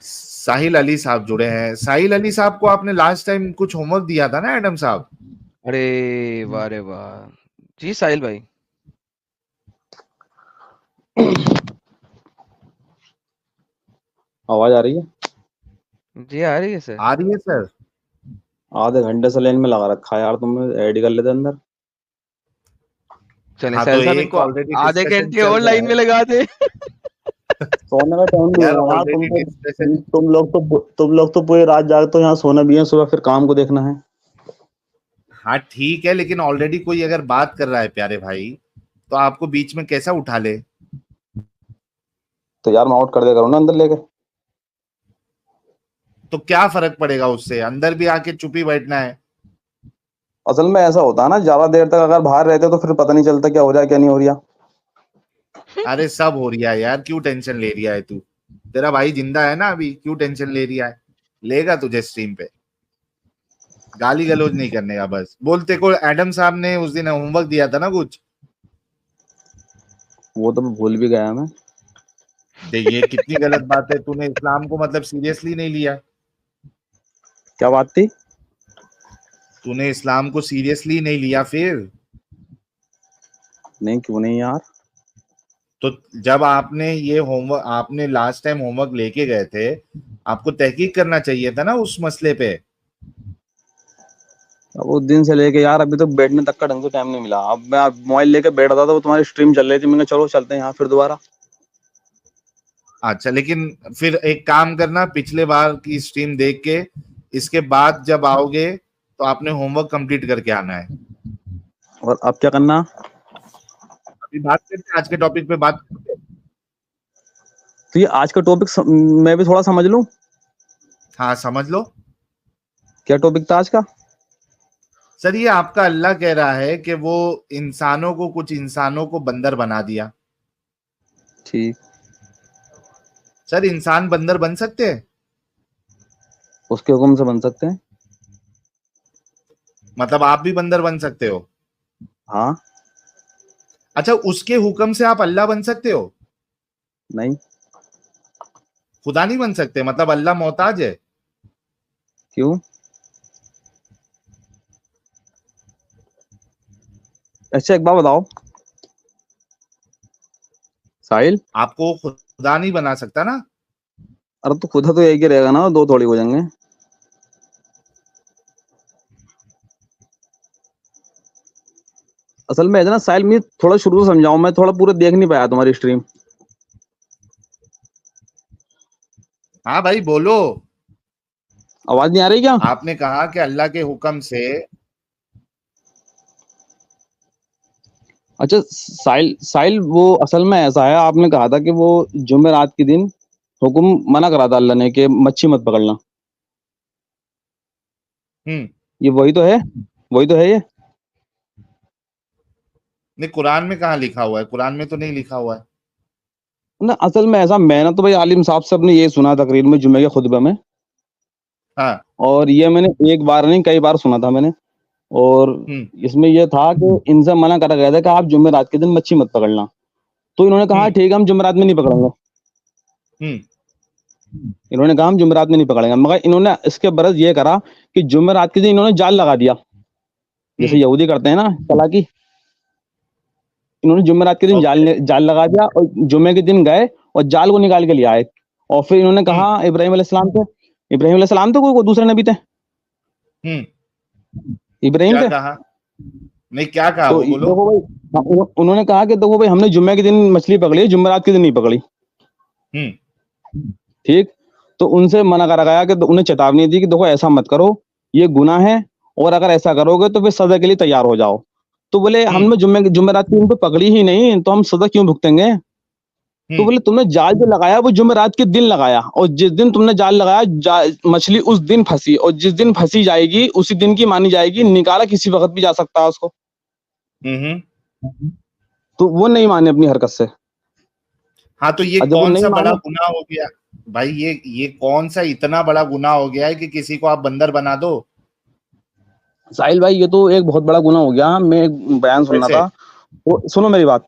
ساحل علی صاحب جڑے ہیں. ساحل علی صاحب کو آپ نے لاسٹ ٹائم کچھ ہوم ورک دیا تھا نا ایڈم صاحب؟ ارے واہ رے واہ. جی ساحل بھائی. آواز آ رہی ہے؟ جی آ رہی ہے سر. آ رہی ہے سر. آدھے گھنٹے سے لائن میں لگا رکھا ہے یار, تم ایڈ کر لیتے اندر. چلیں ہاں تو ساحل صاحب ان ایک کو آلریڈی آدھے ڈسکشن گھنٹے چل اور رہا لائن میں ہے لگا دے. سونے کا ٹائم بھی یار. ہوگا نا, آلریڈی ڈسکشن تم لوگ تو پوری رات جاگتے ہو, یہاں سونا بھی ہے, صبح پھر کام کو دیکھنا ہے. ہاں ٹھیک ہے, لیکن آلریڈی کوئی اگر بات کر رہا ہے پیارے بھائی تو آپ کو بیچ میں کیسا اٹھا لے؟ تو یار میں آؤٹ کر دیا کروں نا اندر لے کے. تو کیا فرق پڑے گا اس سے؟ اندر بھی آ کے چپ ہی بیٹھنا ہے. اصل میں ایسا ہوتا ہے نا, زیادہ دیر تک اگر باہر رہتے تو پھر پتہ نہیں چلتا کیا ہو رہا ہے کیا نہیں ہو رہا. ارے سب ہو رہا ہے یار, کیوں ٹینشن لے رہا ہے تو؟ تیرا بھائی زندہ ہے نا ابھی, کیوں ٹینشن لے رہا ہے؟ لے گا تجھے اسٹریم پہ. گالی گلوج نہیں کرنے کا بس. بولتے کو ایڈم صاحب نے اس دن ہوم ورک دیا تھا نا کچھ. وہ تو میں بھول بھی گیا میں. یہ کتنی غلط بات ہے. تو نے اسلام کو مطلب سیریسلی نہیں لیا. کیا بات تھی؟ تو نے اسلام کو سیریسلی نہیں لیا پھر. نہیں کیوں نہیں یار. تو جب آپ نے یہ ہوم ورک, آپ نے لاسٹ ٹائم ہوم ورک لے کے گئے تھے, آپ کو تحقیق کرنا چاہیے تھا نا اس مسئلے پہ. اب اس دن سے لے کے یار ابھی تو بیٹھنے تک کا ڈھنگ سے ٹائم نہیں ملا. اب میں موبائل لے کے بیٹھا تھا تو تمہاری اسٹریم چل رہی تھی, میں نے چلو چلتے ہیں یہاں پھر دوبارہ. اچھا, لیکن پھر ایک کام کرنا, پچھلے بار کی اسٹریم دیکھ کے اس کے بعد جب آؤ گے تو آپ نے ہوم ورک کمپلیٹ کر کے آنا ہے. اور اب کیا کرنا؟ ابھی بات کرتے ہیں, آج کے ٹاپک پہ بات کرتے ہیں. تو یہ آج کا ٹاپک میں بھی تھوڑا سمجھ لوں. ہاں سمجھ لو. کیا ٹاپک تھا آج کا؟ سر یہ آپ کا اللہ کہہ رہا ہے کہ وہ انسانوں کو, کچھ انسانوں کو بندر بنا دیا. ٹھیک. سر انسان بندر بن سکتے ہیں؟ اس کے حکم سے بن سکتے ہیں. مطلب آپ بھی بندر بن سکتے ہو؟ ہاں. اچھا, اس کے حکم سے آپ اللہ بن سکتے ہو؟ نہیں. خدا نہیں بن سکتے؟ مطلب اللہ محتاج ہے؟ کیوں؟ اچھا ایک بات بتاؤ ساحل. آپ کو خدا نہیں بنا سکتا نا. ارے تو خدا تو ایک ہی رہے گا نا, دو تھوڑی ہو جائیں گے. اصل میں نا ساحل, میں تھوڑا شروع سے سمجھاؤں, میں تھوڑا پورا دیکھ نہیں پایا تمہاری اسٹریم. ہاں بھائی بولو. آواز نہیں آ رہی کیا؟ آپ نے کہا کہ اللہ کے حکم سے. اچھا ساحل وہ اصل میں ایسا ہے, آپ نے کہا تھا کہ وہ جمعرات کے دن حکم منع کرا تھا اللہ نے کہ مچھی مت پکڑنا. یہ وہی تو ہے, وہی تو ہے یہ. نہیں, قرآن میں کہاں لکھا ہوا ہے؟ قرآن میں تو نہیں لکھا ہوا ہے. نا اصل میں ایسا, میں نے تو بھائی عالم صاحب سے اپنے یہ سنا تقریر میں, جمعے کے خطبہ میں. ہاں. اور یہ میں نے ایک بار نہیں کئی بار سنا تھا میں نے. اور اس میں یہ تھا کہ ان سے منع کرا گیا تھا کہ آپ جمعرات کے دن مچھی مت پکڑنا. تو انہوں نے کہا ٹھیک ہے ہم جمعرات میں نہیں پکڑیں گے. انہوں نے کہا ہم جمعرات میں نہیں پکڑیں گے, مگر انہوں نے اس کے برعکس یہ کرا کہ جمعرات کے دن انہوں نے جال لگا دیا, جیسے یہودی کرتے ہیں نا چالاکی. انہوں نے جمعرات کے دن جال لگا دیا اور جمعے کے دن گئے اور جال کو نکال کے لے آئے. اور پھر انہوں نے کہا ابراہیم علیہ السلام تھے, ابراہیم علیہ السلام تو کوئی دوسرے نبی تھے, ابراہیم کیا تھے. کہا؟ نہیں کیا کہا تو وہ بولو. دیکھو بھائی, انہوں نے کہا کہ دیکھو بھائی ہم نے جمعے کے دن مچھلی پکڑی, جمعرات کے دن نہیں پکڑی. ٹھیک. تو ان سے منع کرا گیا کہ انہیں چیتاونی دی کہ دیکھو ایسا مت کرو, یہ گناہ ہے, اور اگر ایسا کرو گے تو پھر سزا کے لیے تیار ہو جاؤ. تو بولے ہم نے جمعرات کی ان کو پکڑی ہی نہیں, تو ہم سزا کیوں بھگتیں گے. تو بولے تم نے جال جو لگایا وہ جمعرات کے دن لگایا, اور جس دن تم نے جال لگایا مچھلی اس دن پھنسی, اور جس دن پھنسی جائے گی اسی دن کی مانی جائے گی, نکالا کسی وقت بھی جا سکتا ہے اس کو. تو وہ نہیں مانے اپنی حرکت سے. ہاں تو یہ جب وہ کون نہیں سا بڑا مانے, گناہ ہو گیا بھائی؟ یہ کون سا اتنا بڑا گناہ ہو گیا ہے کہ کسی کو آپ بندر بنا دو؟ ساحل بھائی یہ تو ایک بہت بڑا گناہ ہو گیا. میں ایک بیان سننا کیسے؟ تھا, سنو میری بات.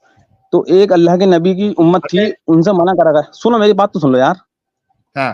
تو ایک اللہ کے نبی کی امت اچھا. تھی, ان سے منع کرا گیا. سنو میری بات تو سن لو یار. ہاں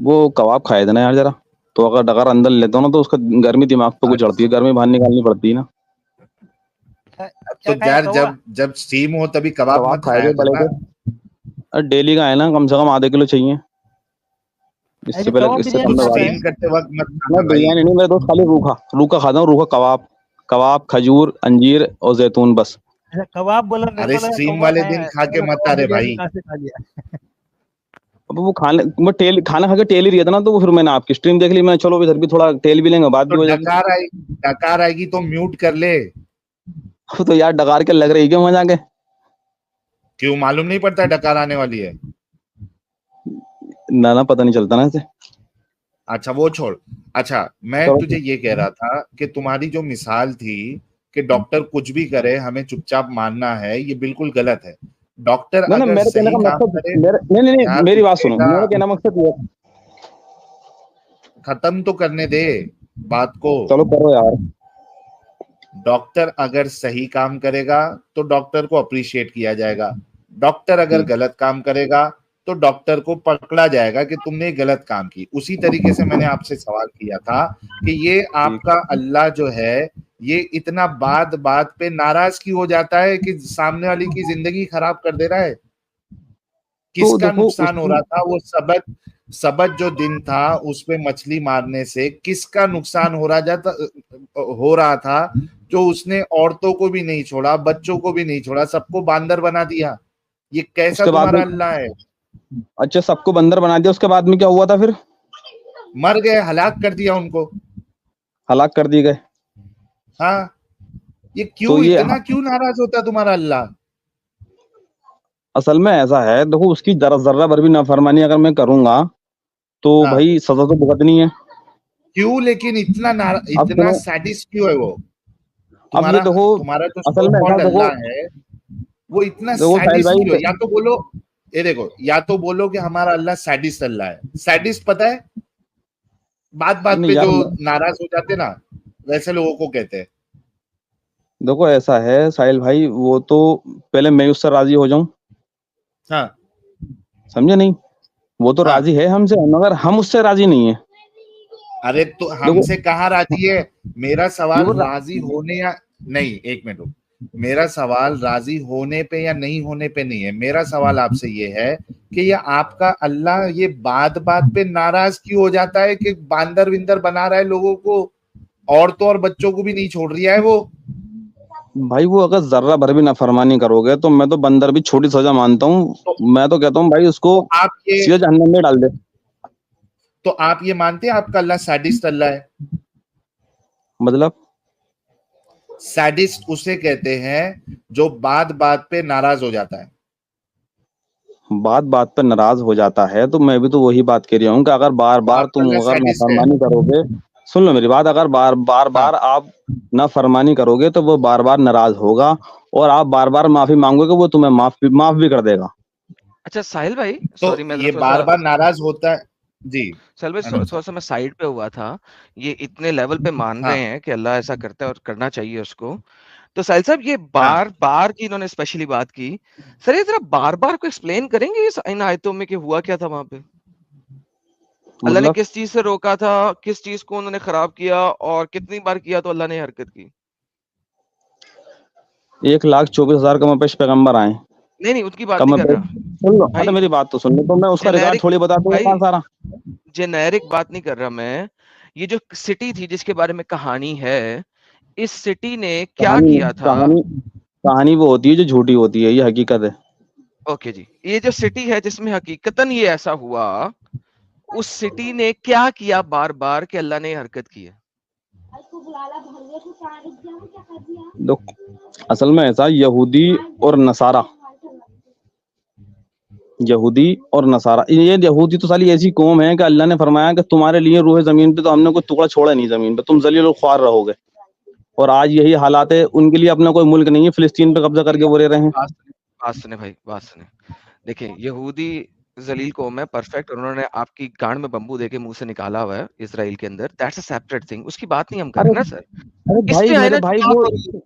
وہ کباب کھائے تھے نا یار ذرا, تو اگر ڈگر اندر لیتا ہوں نا تو اس کا گرمی دماغ پہ کچھ چڑھتی ہے, گرمی باہر نکالنی پڑتی ہے نا. تو یار جب اسٹیم ہو تبھی کباب مت کھائے کھایا تھے بڑے کرنا. تھے, ڈیلی کا ہے نا, کم سے کم آدھے کلو چاہیے. اس سے پہلے اس سے کم میں بات اسٹیم کرتے وقت مت میں کھانا بھائی. بریانی نہیں, میرے دوست خالی روکھا کھاتا ہوں, روکھا کباب, کھجور, انجیر اور زیتون بس. کباب بولا, ارے اسٹیم والے دن کھا کے مت آ رہے بھائی. اب وہ کھانا کھا کے ٹیل ہی رہا تھا نا, تو پھر میں نے آپ کی اسٹریم دیکھ لی, میں چلو ادھر بھی تھوڑا ٹیل بھی لیں گے, بات تو بھی ہو جائے گی. ڈکار آئے گی تو میوٹ کر لے. تو یار ڈکار کے لگ رہی کیوں وہاں جا کے, کیوں معلوم نہیں پڑتا ڈکار آنے والی ہے؟ نہ پتہ نہیں چلتا نا اسے. اچھا وہ چھوڑ. اچھا میں تجھے یہ کہہ رہا تھا کہ تمہاری جو مثال تھی کہ ڈاکٹر کچھ بھی کرے ہمیں چپ چاپ ماننا ہے, یہ بالکل غلط ہے. ڈاکٹر اگر میرے کہنے صحیح کا کام مقصد کرے, نہیں, میری بات سنو, میرا کہنا مقصد یہ ختم تو کرنے دے بات کو. چلو کرو یار. ڈاکٹر اگر صحیح کام کرے گا تو ڈاکٹر کو اپریشیٹ کیا جائے گا. ڈاکٹر اگر غلط کام کرے گا تو ڈاکٹر کو پکڑا جائے گا کہ تم نے غلط کام کی. اسی طریقے سے میں نے آپ سے سوال کیا تھا کہ یہ آپ کا اللہ جو ہے یہ اتنا بات پہ ناراض کیوں ہو جاتا ہے کہ سامنے والی کی زندگی خراب کر دے رہا ہے. کس کا نقصان ہو رہا تھا؟ وہ سبت جو دن تھا اس پہ مچھلی مارنے سے کس کا نقصان ہو رہا تھا؟ جو اس نے عورتوں کو بھی نہیں چھوڑا, بچوں کو بھی نہیں چھوڑا, سب کو باندر بنا دیا. یہ کیسا تمہارا اللہ ہے؟ اچھا سب کو بندر بنا دیا, اس کے بعد میں کیا ہوا تھا پھر؟ مر گئے, ہلاک کر دیا ان کو. ہلاک کر دیے گئے. ہاں, یہ کیوں اتنا کیوں ناراض ہوتا تمہارا اللہ؟ اصل میں ایسا ہے, دیکھو اس کی ذرہ بھر بھی نافرمانی اگر میں کروں گا تو بھائی سزا تو بھگتنی ہے. کیوں لیکن اتنا سیڈسٹ کیوں ہے وہ تمہارا تمہارا جو سو کالڈ اللہ ہے وہ اتنا سیڈسٹ کیوں ہے؟ یا تو بولو دیکھو, یا تو بولو کہ ہمارا اللہ سیڈسٹ اللہ ہے. سیڈسٹ پتہ ہے بات پہ جو ناراض ہو جاتے نا ویسے لوگوں کو کہتے ہیں. دیکھو ایسا ہے ساحل بھائی, وہ تو پہلے میں اس سے راضی ہو جاؤں, ہاں سمجھے نہیں؟ وہ تو راضی ہے ہم سے, مگر ہم اس سے راضی نہیں ہیں. ارے تو ہم سے کہاں راضی ہے؟ میرا سوال راضی ہونے یا نہیں, ایک منٹ, میرا سوال راضی ہونے پہ یا نہیں ہونے پہ نہیں ہے. میرا سوال آپ سے یہ ہے کہ یہ آپ کا اللہ یہ بات پہ ناراض کیوں ہو جاتا ہے کہ باندر وندر بنا رہا ہے لوگوں کو, عورتوں اور بچوں کو بھی نہیں چھوڑ رہا ہے وہ. بھائی وہ اگر ذرہ بھر بھی نافرمانی کرو گے تو میں تو بندر بھی چھوٹی سزا مانتا ہوں. میں تو کہتا ہوں بھائی اس کو سیدھا جہنم میں ڈال دے. تو آپ یہ مانتے ہیں آپ کا اللہ سیڈسٹ اللہ ہے؟ مطلب سیڈسٹ اسے کہتے ہیں جو بات پہ ناراض ہو جاتا ہے. بات پہ ناراض ہو جاتا ہے, تو میں بھی تو وہی بات کہہ رہی ہوں کہ اگر بار آپ کا تم اللہ اگر سیڈسٹ ہے. نافرمانی کرو گے, سن لو میری بات, اگر بار آپ نافرمانی کرو گے تو وہ بار ناراض ہوگا, اور آپ بار معافی مانگو گے وہ تمہیں معاف بھی کر دے گا. اچھا ساحل بھائی, تو سوری میں یہ بار ناراض ہوتا ہے. جی ساحل بھائی تھوڑا سا میں سائڈ پہ ہوا تھا. یہ اتنے لیول پہ مان رہے ہیں کہ اللہ ایسا کرتا ہے اور کرنا چاہیے اس کو, تو ساحل صاحب یہ بار کی انہوں نے اسپیشلی بات کی, سر یہ ذرا بار کو ایکسپلین کریں گے ان آیتوں میں کہ ہوا کیا تھا وہاں پہ؟ اللہ نے کس چیز سے روکا تھا, کس چیز کو انہوں نے خراب کیا, اور کتنی بار کیا تو اللہ نے حرکت کی؟ 1,24,000 کم پیش پیغمبر آئے. نہیں ان کی بات نہیں کر رہا سن لو, اچھا میری بات تو سن لو, تو میں اس کا ریکارڈ تھوڑی بتا دوں گا سارا. جنیرک بات نہیں کر رہا میں, یہ جو سٹی تھی جس کے بارے میں کہانی ہے, اس سٹی نے کیا کیا تھا؟ کہانی وہ ہوتی ہے جو جھوٹی ہوتی ہے, یہ حقیقت ہے. اوکے جی, یہ جو سٹی ہے جس میں حقیقتاً یہ ایسا ہوا, اس سٹی نے کیا کیا بار کہ اللہ نے حرکت کی ہے؟ اصل میں ایسا یہودی اور نصارہ یہ یہودی تو سالی ایسی قوم ہے کہ اللہ نے فرمایا کہ تمہارے لیے روح زمین پہ تو ہم نے کوئی ٹکڑا چھوڑا نہیں زمین پہ, تم ذلیل و خوار رہو گے. اور آج یہی حالات ہے, ان کے لیے اپنا کوئی ملک نہیں ہے, فلسطین پہ قبضہ کر کے وہ رہ رہے ہیں. بات سنیں بھائی, بات سنیں. دیکھیں یہودی ذلیل قوم ہے, پرفیکٹ, انہوں نے آپ کی گانڈ میں بمبو دے کے منہ سے نکالا ہوا ہے اسرائیل کے اندر, دیٹس اے سیپریٹ تھنگ, اس کی بات نہیں ہم کر رہے نا سر. اس پہ آئے نا جو بات ہو رہی ہے,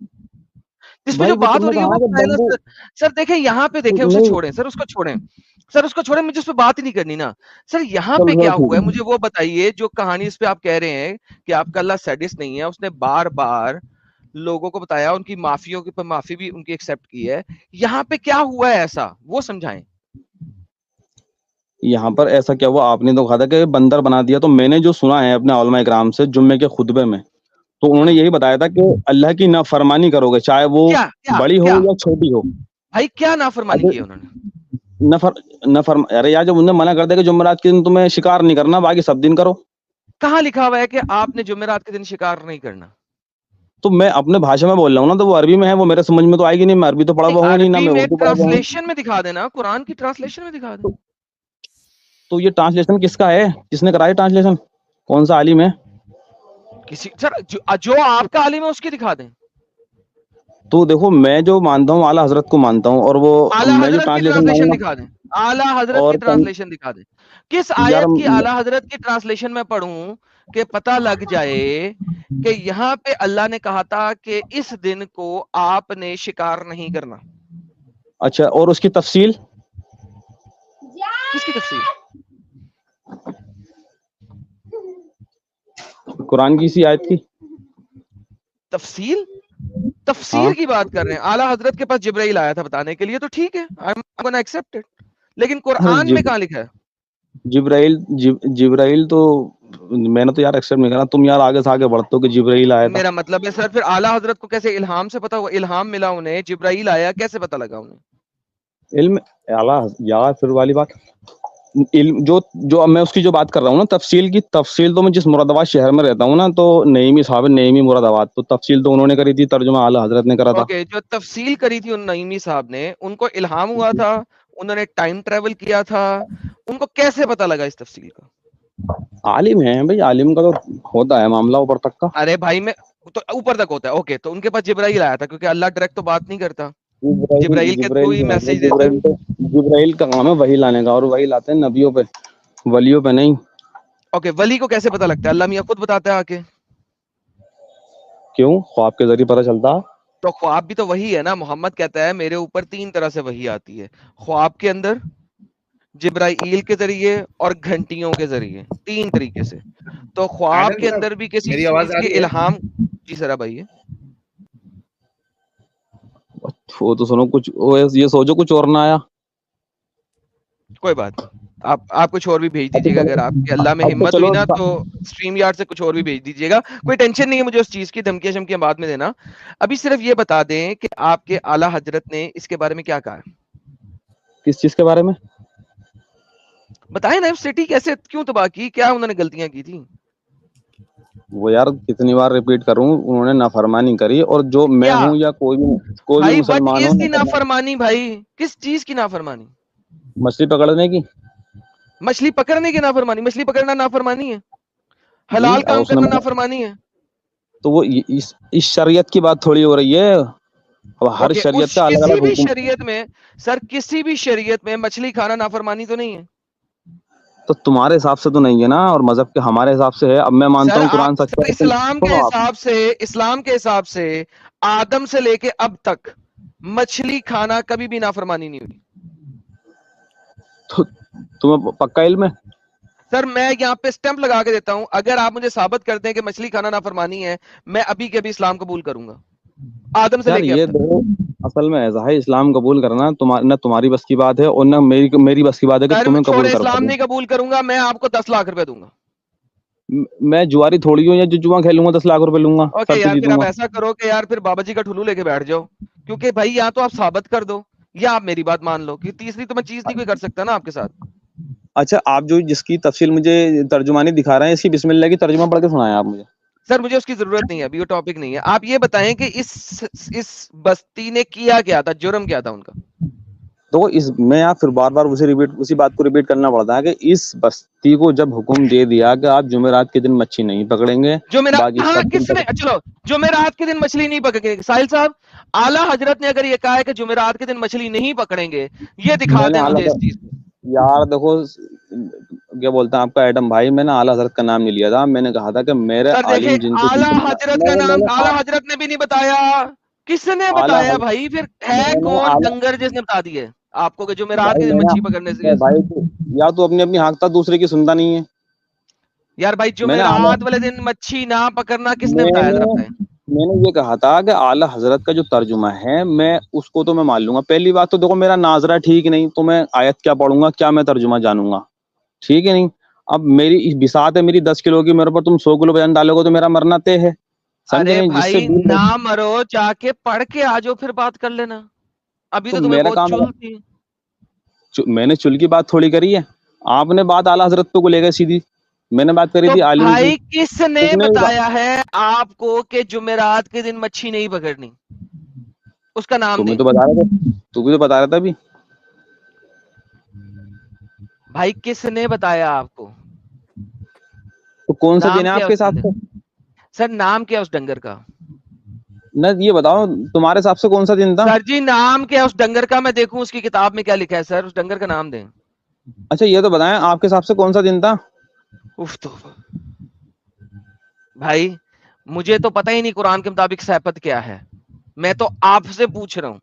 جس پہ جو بات ہو رہی ہے وہ سر دیکھیں یہاں پہ دیکھیں, اسے چھوڑیں سر, اس کو چھوڑیں. سر اس کو چھوڑے, مجھے اس پہ بات ہی نہیں کرنی نا. سر یہاں پہ کیا ہوا ہے مجھے وہ بتائیے, جو کہانی اس پہ آپ کہہ رہے ہیں کہ آپ کا اللہ سیڈسٹ نہیں ہے, اس نے بار بار لوگوں کو بتایا, ان کی معافیوں کے پر معافی بھی ان کی ایکسپٹ کی ہے, یہاں پہ کیا ہوا ہے ایسا وہ سمجھائیں. یہاں پر ایسا کیا ہوا, آپ نے تو کہا تھا کہ بندر بنا دیا, تو میں نے جو سنا ہے اپنے علماء اکرام سے جمعے کے خطبے میں, تو انہوں نے یہی بتایا تھا کہ اللہ کی نافرمانی کرو گے, چاہے وہ بڑی ہو یا چھوٹی ہو. بھائی کیا نافرمانی کی انہوں نے؟ ارے یار جب انہوں نے منع کر دیا کہ جمعرات کے دن تمہیں شکار نہیں کرنا, باقی سب دن کرو. کہاں لکھا ہوا ہے کہ آپ نے جمعرات کے دن شکار نہیں کرنا؟ تو میں اپنے بھاشا میں بول رہا ہوں نا, تو وہ عربی میں ہے, وہ میرے سمجھ میں تو آئے گی نہیں, میں عربی تو پڑھا ہوا ہوں نہیں, نہ عربی میں میں اردو پڑھا ہوا ہوں. ٹرانسلیشن میں دکھا دینا, قرآن کی ٹرانسلیشن میں دکھا دیں. تو یہ ٹرانسلیشن کس کا ہے, کس نے کرایا ٹرانسلیشن, کون سا عالم ہے؟ کسی سر جو آپ کا عالم ہے اس کی دکھا دیں. تو دیکھو میں جو مانتا ہوں اعلیٰ حضرت کو مانتا ہوں, اور وہ اعلیٰ میں جو حضرت کی ٹرانسلیشن ٹرانسلیشن مانوں دکھا دیں, اعلیٰ حضرت کی اور ٹرانسلیشن دکھا دیں. کس یار آیت کی اعلیٰ حضرت کی ٹرانسلیشن میں پڑھوں کہ پتہ لگ جائے کہ یہاں پہ اللہ نے کہا تھا کہ اس دن کو آپ نے شکار نہیں کرنا. اچھا, اور اس کی تفصیل کس کی تفصیل؟ قرآن کی اسی آیت کی تفصیل ہاں تفصیل کی بات کر رہے ہیں. اعلیٰ حضرت کے پاس جبرائیل آیا تھا بتانے کے لیے, تو ٹھیک ہے, I'm gonna accept it. لیکن قرآن میں کہاں لکھا ہے؟ جبرائیل تو میں نے تو یار ایکسپٹ نہیں کرا, تم یار آگے سے آگے بڑھتے ہو کہ جبرائیل آیا تھا. میرا مطلب ہے سر پھر اعلیٰ حضرت کو کیسے الہام سے پتا ہوا, الہام ملا انہیں, جبرائیل آیا, کیسے پتا لگا انہیں؟ علم اعلیٰ یار پھر والی بات, علم جو اب میں اس کی جو بات کر رہا ہوں نا, تفصیل کی تفصیل تو میں جس مراد آباد شہر میں رہتا ہوں نا, تو نعیمی صاحب نعیمی مراد آباد, تو تفصیل تو انہوں نے کری تھی, ترجمہ اعلیٰ حضرت نے کرا تھا. اوکے, جو تفصیل کری تھی ان نعیمی صاحب نے, ان کو الہام ہوا تھا, انہوں نے ٹائم ٹریول کیا تھا, ان کو کیسے پتا لگا اس تفصیل کا؟ عالم ہے بھائی, عالم کا تو ہوتا ہے معاملہ اوپر تک کا. ارے بھائی میں تو اوپر تک ہوتا ہے, اوکے, تو ان کے پاس جبرائیل آیا تھا, کیونکہ اللہ ڈائریکٹ تو بات نہیں کرتا, جبرائیل کے تھرو ہی میسج دیتا ہے. جبرائیل کا کام ہے وحی لانے کا, اور وحی لاتے ہیں نبیوں پہ, ولیوں پہ نہیں. اوکے, ولی کو کیسے پتا لگتا ہے؟ اللہ میاں خود بتاتا ہے آ کے. کیوں, خواب کے ذریعے پتہ چلتا. تو خواب بھی تو وہی ہے نا, محمد کہتا ہے میرے اوپر 3 طرح سے وحی آتی ہے, خواب کے اندر, جبرائیل کے ذریعے, اور گھنٹیوں کے ذریعے, 3 طریقے سے. تو خواب عادل کے صاحب اندر بھی کسی میری آواز چیز آ کی رہی ہے؟ الہام. جی سر بھائی, وہ تو سنو کچھ, یہ سوچو کچھ اور نہ آیا. کوئی بات نہیں, آپ کچھ اور بھی بھیج دیجیے گا, اگر آپ کے اللہ میں اب تو ہمت ہوئی چلو نا تو اسٹریم یارڈ سے کچھ اور بھی بھیج دیجیے گا, کوئی ٹینشن نہیں ہے مجھے اس چیز کی, دھمکیاں شمکیاں بعد میں دینا. ابھی صرف یہ بتا دیں کہ آپ کے اعلیٰ حضرت نے اس کے بارے میں کیا کہا ہے. کس چیز کے بارے میں بتائیں نا, سٹی کیسے کیوں تباہ کی, کیا انہوں نے غلطیاں کی تھی؟ وہ یار کتنی بار ریپیٹ کروں, انہوں نے نافرمانی کری, اور جو میں کیا ہوں یا کوئی بھی بھائی, وٹ مسلمان از ہو, دی نافرمانی بھائی, کس چیز کی نافرمانی؟ مچھلی پکڑنے کی. مچھلی پکڑنے کی نافرمانی؟ مچھلی پکڑنا نافرمانی ہے؟ جی, حلال اب کام اس نے کرنا نافرمانی ہے؟ تو وہ اس شریعت کی بات تھوڑی ہو رہی ہے, اب ہر اوکے, اس شریعت کا الگ کسی الگ بھی حکم. شریعت میں, سر کسی بھی شریعت میں مچھلی کھانا نافرمانی تو نہیں ہے؟ تو تمہارے حساب سے تو نہیں ہے نا, اور مذہب کے ہمارے حساب سے ہے. اب میں مانتا سر ہوں آپ قرآن سچا سر ہے, اسلام کے سنو آپ. حساب سے, اسلام کے حساب سے آدم سے لے کے اب تک مچھلی کھانا کبھی بھی نافرمانی نہیں ہوئی. تمہیں پکا علم ہے؟ سر میں یہاں پہ اسٹمپ لگا کے دیتا ہوں, اگر آپ مجھے ثابت کرتے ہیں کہ مچھلی کھانا نافرمانی ہے, میں ابھی کے ابھی اسلام قبول کروں گا, آدم سے یار لے کے اب یہ تک. دیکھو, اصل میں ایسا ہے, اسلام قبول کرنا نہ تمہاری بس کی بات ہے, اور نہ میری بس کی بات ہے کہ سر میں تمہیں قبول چھوڑے کروا اسلام دوں. نہیں قبول کروں گا, میں آپ کو 10 لاکھ روپے دوں گا. میں جواری تھوڑی ہوں, یا جو جواں کھیلوں گا 10 لاکھ روپے لوں گا, اوکے سب سے یار, پھر جیتوں آپ گا. ایسا کرو کہ یار پھر بابا جی کا ٹھلو لے کے بیٹھ جاؤ, کیونکہ بھائی یا تو آپ ثابت کر دو, یا آپ میری بات مان لو, کہ تیسری تو میں چیز نہیں کوئی کر سکتا نا آپ کے ساتھ. اچھا, آپ جو جس کی تفصیل مجھے ترجمانی دکھا رہے ہیں, اس کی بسم اللہ کی ترجمہ پڑھ کے سنائیں آپ مجھے. سر مجھے اس کی ضرورت نہیں ہے ابھی, وہ ٹاپک نہیں ہے. آپ یہ بتائیں کہ اس بستی نے کیا کیا تھا, جرم کیا تھا ان کا؟ تو میں یہاں پھر بار بار اسی بات کو ریپیٹ کرنا پڑتا ہے کہ اس بستی کو جب حکم دے دیا کہ آپ جمعرات کے دن مچھلی نہیں پکڑیں گے, باقی ہاں, سب دن کس نے, چلو جمعرات کے دن مچھلی نہیں پکڑیں گے, ساحل صاحب اعلیٰ حضرت نے اگر یہ کہا ہے کہ جمعرات کے دن مچھلی نہیں پکڑیں گے, یہ دکھا میں نے دیں مجھے اعلیٰ, اس چیز کو. یار دیکھو کیا بولتا ہے آپ کا ایٹم بھائی, میں نے اعلیٰ حضرت کا نام نہیں لیا تھا, میں نے کہا تھا کہ میرے سر دیکھیں, عالم جن سے اعلیٰ حضرت کا نام اعلیٰ حضرت نے بھی نہیں بتایا, کس نے اعلیٰ بتایا بھائی؟ پھر ہے میں نے کون اعلیٰ ڈنگر جس نے بتا دی ہے؟ آپ کو کہ جمعرات کے دن مچھی پکڑنے سے بھائی یا تو اپنی ہانکتا دوسرے کی سنتا نہیں ہے یار بھائی جمعرات والے دن مچھی نہ پکڑنا کس نے بتایا ذرا بتائیں؟ میں نے یہ کہا تھا کہ اعلیٰ حضرت کا جو ترجمہ ہے میں اس کو تو میں مان لوں گا. پہلی بات تو دیکھو میرا ناظرہ ٹھیک نہیں تو میں آیت کیا پڑھوں گا, کیا میں ترجمہ جانوں گا, ٹھیک ہے نہیں. اب میری بساط ہے میری 10 کلو کی, میرے پر تم 100 کلو وزن ڈالو گے تو میرا مرنا طے ہے. ارے بھائی نہ مرو, جا کے پڑھ کے آ جاؤ پھر بات کر لینا. ابھی تو تمہیں بہت چل تھی. میں نے چل کی بات تھوڑی کری ہے, آپ نے بات اعلیٰ حضرت پہ کو لے گئے سیدھی. میں نے بات کری تھی عالم کی. بھائی کس نے بتایا ہے آپ کو کہ جمعرات کے دن مچھی نہیں پکڑنی؟ اس کا نام تمہیں تو بتا رہا تھا, تو بھی تو بتا رہا تھا ابھی. بھائی کس نے بتایا آپ کو؟ تو کون سا دن ہے آپ کے حساب سے؟ سر نام کیا اس ڈنگر کا؟ نہ یہ بتاؤ تمہارے حساب سے کون سا دن تھا؟ سر جی نام کیا اس ڈنگر کا, میں دیکھوں اس کی کتاب میں کیا لکھا ہے. سر اس ڈنگر کا نام دیں. اچھا یہ تو بتائیں آپ کے حساب سے کون سا دن تھا؟ بھائی مجھے تو پتہ ہی نہیں قرآن کے مطابق سابت کیا ہے, میں تو آپ سے پوچھ رہا ہوں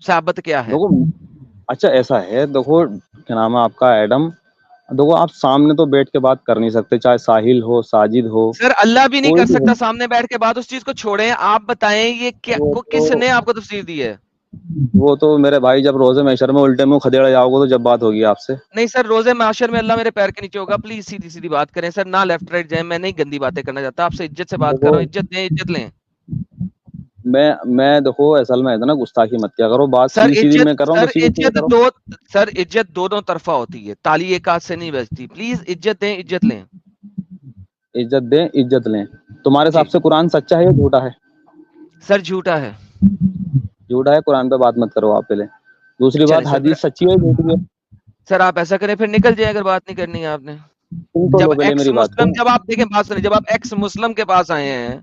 سابت کیا ہے. اچھا ایسا ہے, دیکھو کیا نام ہے آپ کا, ایڈم. دیکھو آپ سامنے تو بیٹھ کے بات کر نہیں سکتے, چاہے ساحل ہو ساجد ہو. سر اللہ بھی نہیں کر سکتا سامنے بیٹھ کے بات, اس چیز کو چھوڑیں. آپ بتائیں یہ کس نے آپ کو تفسیر دی ہے؟ وہ تو میرے بھائی جب روزے محشر میں الٹے منہ کھدیڑے جاؤ گے تو جب بات ہوگی آپ سے. نہیں سر روزے محشر میں اللہ میرے پیر کے نیچے ہوگا. پلیز سیدھی سیدھی بات کریں سر, نہ لیفٹ رائٹ جائیں. میں نہیں گندی باتیں کرنا چاہتا, آپ سے عزت سے بات کر رہا ہوں. عزت دیں, عزت لیں. میں دیکھو اصل میں ہے نا گستاخی مت کیا کرو, بات سیدھی سیدھی میں کر رہا ہوں. سر عزت دونوں طرفہ ہوتی ہے, تالی ایک ہاتھ سے نہیں بجتی. پلیز عزت دیں, عزت لیں. عزت دیں عزت لیں. تمہارے حساب سے قرآن سچا ہے یا جھوٹا ہے؟ سر جھوٹا ہے. جھوٹا ہے, قرآن پہ بات مت کرو آپ پہلے. دوسری بات حدیث سچی ہے جھوٹی ہے؟ سر آپ ایسا کریں پھر نکل جائیں اگر بات نہیں کرنی ہے آپ نے. جب ایکس مسلم, جب آپ دیکھیں بات سنیں, جب آپ ایکس مسلم کے پاس آئے ہیں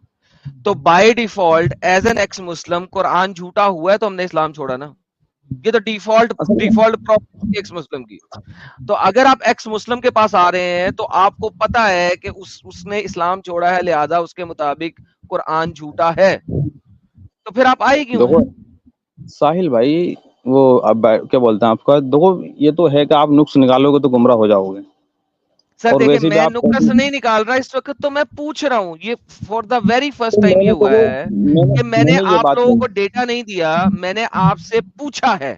تو by default as an ex مسلم قرآن جھوٹا ہوا ہے تو ہم نے اسلام چھوڑا نا. یہ تو ڈیفالٹ پراپرٹی ایکس مسلم کی. تو اگر آپ ایکس مسلم کے پاس آ رہے ہیں تو آپ کو پتا ہے کہ اس نے اسلام چھوڑا ہے, لہذا اس کے مطابق قرآن جھوٹا ہے, تو پھر آپ آئے کیوں ہیں؟ ساحل بھائی وہ اب کیا بولتے ہیں آپ کا, دیکھو یہ تو ہے کہ آپ نقص نکالو گے تو گمراہ ہو جاؤ گے. سر دیکھیں میں نقص نہیں نکال رہا اس وقت, تو میں پوچھ رہا ہوں. یہ for the very first time یہ ہوا ہے کہ میں نے آپ لوگوں کو ڈیٹا نہیں دیا, میں نے آپ سے پوچھا ہے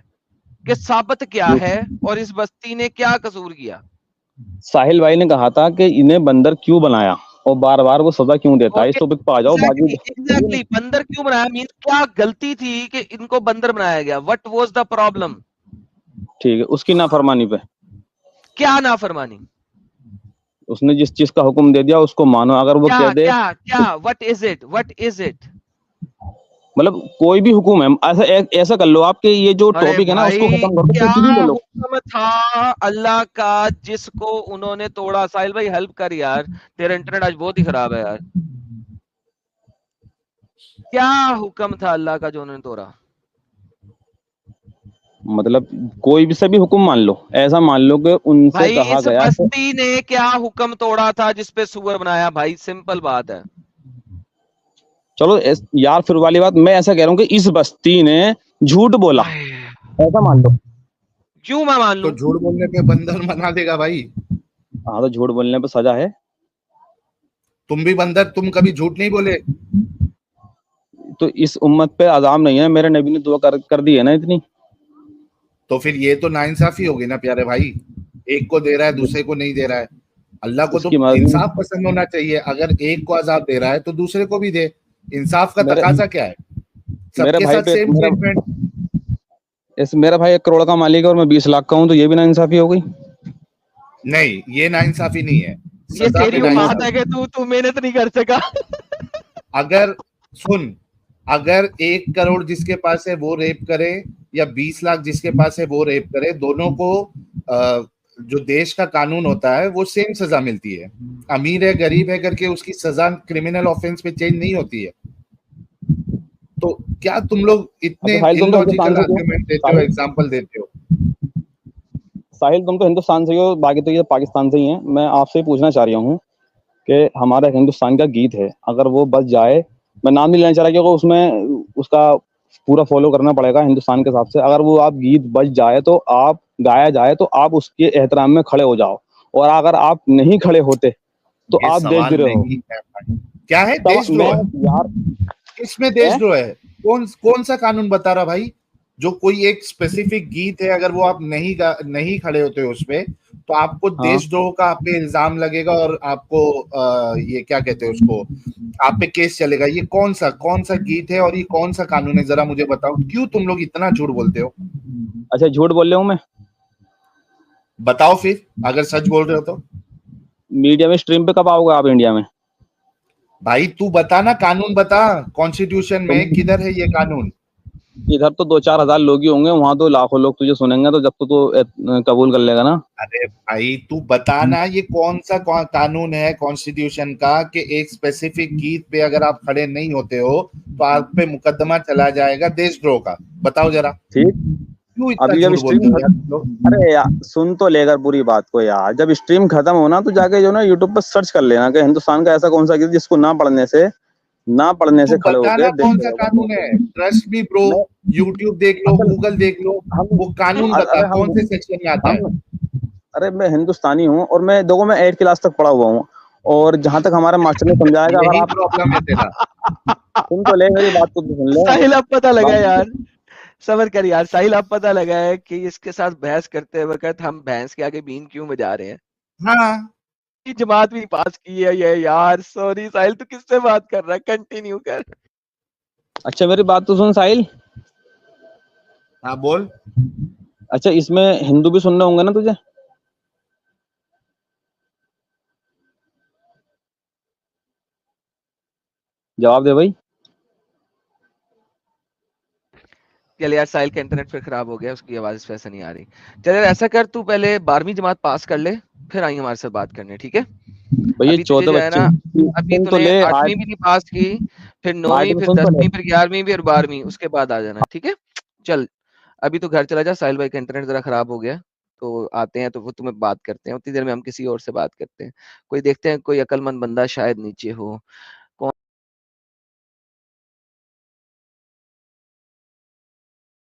کہ ثابت کیا ہے اور اس بستی نے کیا قصور کیا. ساحل بھائی نے کہا تھا کہ انہیں بندر کیوں بنایا اور بار بار وہ سزا کیوں دیتا ہے, اس ٹاپک پہ آ جاؤ. ایگزیکٹلی بندر کیوں بنایا, مین کیا غلطی تھی کہ ان کو بندر بنایا گیا؟ What was the problem? ٹھیک ہے, اس کی نافرمانی پہ. کیا نافرمانی؟ اس نے جس چیز کا حکم دے دیا اس کو مانو. اگر وہ کہہ دے کیا what is it, what is it, مطلب کوئی بھی حکم ہے, ایسا کر لو آپ کے یہ جو ٹاپک ہے نا اس کو ختم کر دو. کیا حکم تھا اللہ کا جس کو انہوں نے توڑا؟ ساحل بھائی ہیلپ کر یار, تیرا انٹرنیٹ آج بہت ہی خراب ہے یار. کیا حکم تھا اللہ کا جو انہوں نے توڑا؟ مطلب کوئی بھی سبھی حکم مان لو, ایسا مان لو کہ ان سے بھائی کہا اس گیا بستی نے کیا حکم توڑا تھا جس پہ سور بنایا؟ بھائی سمپل بات ہے. چلو یار پھر والی بات میں ایسا کہہ رہا ہوں کہ اس بستی نے جھوٹ بولا, ایسا مان لو. کیوں میں مان لوں؟ تو جھوٹ بولنے پہ بندر بنا دے گا بھائی. ہاں تو جھوٹ بولنے پہ سزا ہے. تم بھی بندر, تم کبھی جھوٹ نہیں بولے تو اس امت پہ عذاب نہیں ہے, میرے نبی نے دعا کر دی ہے نا اتنی. تو پھر یہ تو ناانصافی ہوگی نا پیارے بھائی, ایک کو دے رہا ہے دوسرے کو نہیں دے رہا ہے. اللہ کو تو انصاف پسند ہونا چاہیے, اگر ایک کو عذاب دے رہا ہے تو دوسرے کو بھی دے. انصاف کا تقاضا کیا ہے؟ سب کے ساتھ سیم ٹریٹمنٹ. میرا بھائی 1 کروڑ کا مالک ہے اور میں 20 لاکھ کا ہوں, تو یہ بھی نا انصافی ہو گئی. نہیں, یہ ناانصافی نہیں ہے. یہ تیری بات ہے کہ تو محنت نہیں کر سکا. اگر سن, اگر 1 کروڑ جس کے پاس ہے وہ ریپ کرے یا 20 لاکھ جس کے پاس ہے وہ ریپ کرے, دونوں کو جو دیش کا قانون ہوتا ہے وہ سیم سزا ملتی ہے. امیر ہے غریب ہے کر کے اس کی سزا کرمنل آفینس پہ چینج نہیں ہوتی ہے. تو کیا تم لوگ اتنے illogical آرگومنٹ دیتے ہو, ایگزامپل دیتے ہو؟ ساحل تم تو ہندوستان سے ہی ہو, باقی تو یہ پاکستان سے ہی ہیں. میں آپ سے پوچھنا چاہ رہا ہوں کہ ہمارا ہندوستان کا گیت ہے, اگر وہ بچ جائے, میں نام نہیں لینا چاہ رہا کیونکہ اس میں اس کا پورا فالو کرنا پڑے گا ہندوستان کے حساب سے. اگر وہ آپ گیت بج جائے تو آپ گایا جائے تو آپ اس کے احترام میں کھڑے ہو جاؤ, اور اگر آپ نہیں کھڑے ہوتے تو یہ آپ دیش سوال درو ہو. نہیں ہے بھائی. کیا ہے دیش میں درو؟ یار اس میں دیش درو ہے کون سا قانون بتا رہا بھائی؟ جو کوئی ایک اسپیسیفک گیت ہے, اگر وہ آپ نہیں کھڑے ہوتے اس پہ تو آپ کو دیش درو کا آپ پہ الزام لگے گا, اور آپ کو یہ کیا کہتے ہیں اس کو, آپ پہ کیس چلے گا. یہ کون سا گیت ہے اور یہ کون سا قانون ہے, ذرا مجھے بتاؤ. کیوں تم لوگ اتنا جھوٹ بولتے ہو؟ اچھا جھوٹ بول رہا ہوں میں؟ بتاؤ پھر, اگر سچ بول رہے ہو تو. میڈیا میں اسٹریم پہ کب آؤ گے آپ انڈیا میں؟ بھائی تو بتا نا, قانون بتا, کانسٹیٹیوشن میں کدھر ہے یہ قانون؟ ادھر تو 2-4 ہزار لوگ ہی ہوں گے, وہاں تو لاکھوں لوگ تجھے سنیں گے, تو جب تو قبول کر لے گا نا. ارے بھائی تو بتانا یہ کون سا قانون ہے کانسٹیٹیوشن کا کہ ایک اسپیسیفک گیت پہ اگر آپ کھڑے نہیں ہوتے ہو تو آپ پہ مقدمہ چلا جائے گا دیش درو کا. بتاؤ ذرا. ٹھیک, کیوں اتنا ابھی جب جھوٹ بولتے اسٹریم ہو یار تم لوگ؟ ارے یار سن تو لے کر پوری بات کو یار, جب اسٹریم ختم ہونا تو جا کے جو نا یوٹیوب پہ سرچ کر لینا کہ ہندوستان کا ایسا کون سا گیت جس کو نہ پڑھنے تو سے کھڑے ہو بتانا کے کون سا قانون ہے. ٹرسٹ بھی برو, یوٹیوب دیکھ لو, گوگل دیکھ لو, وہ قانون بتا کون سے سیکشن میں آتا ہے. ارے میں ہندوستانی ہوں, اور میں دیکھو میں 8 کلاس تک پڑھا ہوا ہوں, اور جہاں تک ہمارے ماسٹر نے سمجھایا گا, اگر یہی آپ پرابلم ہے تیرا. سن تو لے میری بات کو سن لے. ساحل اب پتہ لگا یار, صبر کر یار. ساحل اب پتہ لگا ہے کہ اس کے ساتھ بحث کرتے وقت ہم بھینس کے آگے بین کیوں بجا رہے ہیں. ہاں جماعت بھی پاس کی ہے یہ یار. سوری ساحل, تو کس سے بات کر رہا ہے, کنٹینیو کر. اچھا میری بات تو سن ساحل. ہاں بول. اچھا اس میں ہندو بھی سننے ہوں گے نا تجھے؟ جواب دے بھائی. چل یار ساحل کا انٹرنیٹ پھر خراب ہو گیا, اس کی آواز اس وجہ سے نہیں آ رہی. چل یار ایسا کر, تو پہلے 12ویں جماعت پاس کر لے, پھر آئیں ہمارے ساتھ بات کرنے, ٹھیک ہے؟ بھائی ابھی تجھے 14 جو ہے بچے نا, ابھی سن تو تو نے لے 8ویں بھی نہیں پاس کی, پھر 9ویں, میں پھر سن تو لے. 10ویں, پھر 11ویں بھی, اور 12ویں, اس کے بعد آ جانا, ٹھیک ہے؟ چل ابھی تو گھر چلا جا, ساحل بھائی کا انٹرنیٹ ذرا خراب ہو گیا, تو آتے ہیں تو وہ تمہیں بات کرتے ہیں. اتنی دیر میں ہم کسی اور سے بات کرتے ہیں. کوئی دیکھتے ہیں کوئی عقل مند بندہ شاید نیچے ہو,